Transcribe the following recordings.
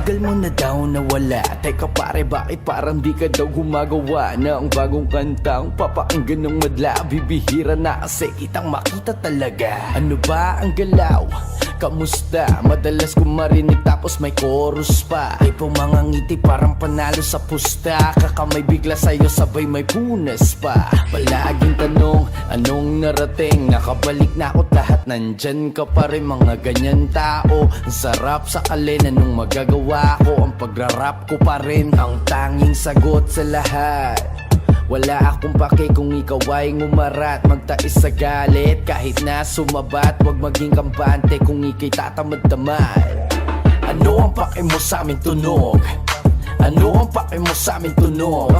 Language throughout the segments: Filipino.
tagal mo na daw nawala. Teka pare, bakit parang di ka daw gumagawa ng bagong kantang papakinggan ng madla? Bibihira na kasi kitang makita talaga. Ano ba ang galaw? Kamusta? Madalas ko marinig tapos may chorus pa. Tipong mga ngiti parang panalo sa pusta. Kakamay bigla sa'yo sabay may punas pa. Palaging tanong, anong narating? Nakabalik na ako't lahat nandyan ka pa rin. Mga ganyan tao, ang sarap sa kalin. Anong magagawa ko? Ang pagrarap ko pa rin ang tanging sagot sa lahat. Wala akong pake kung ikaw ay ngumarat. Magtais sa galit kahit na sumabat. Huwag maging kampante kung ika'y tatamad-tamad. Ano ang pake mo sa aming tunog? Ano ang pake mo sa aming tunog?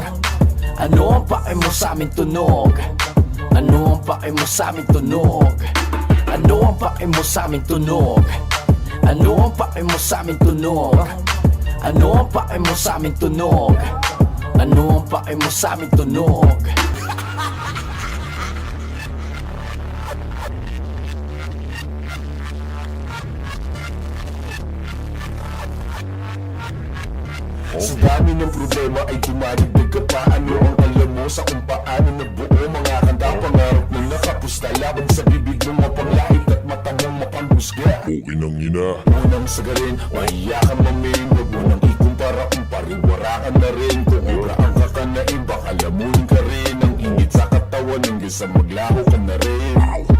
Ano ang pake mo sa aming tunog? Ano ang pake mo sa aming tunog? Ano ang pake mo sa aming tunog? Ano ang pake mo sa aming tunog? Ano ang pake mo sa aming tunog? Ano ang pake mo sa aming tunog? Sa dami ng problema ay dumadagdag ka pa. Ano ang alam mo sa kung paano nabuo mga kanta? Pangarap mong nakapusta laban sa bibig ng mapanglait at matang ng mapanghusga. Okay nang ina. Unang sagarin, mahiya ka mamin. Huwag mo nang ikumpara kung pariwara ka na rin. Kung ura ang kakanain, baka lamunin ka rin. Ang ingit sa katawan hanggang sa maglaho ka na rin.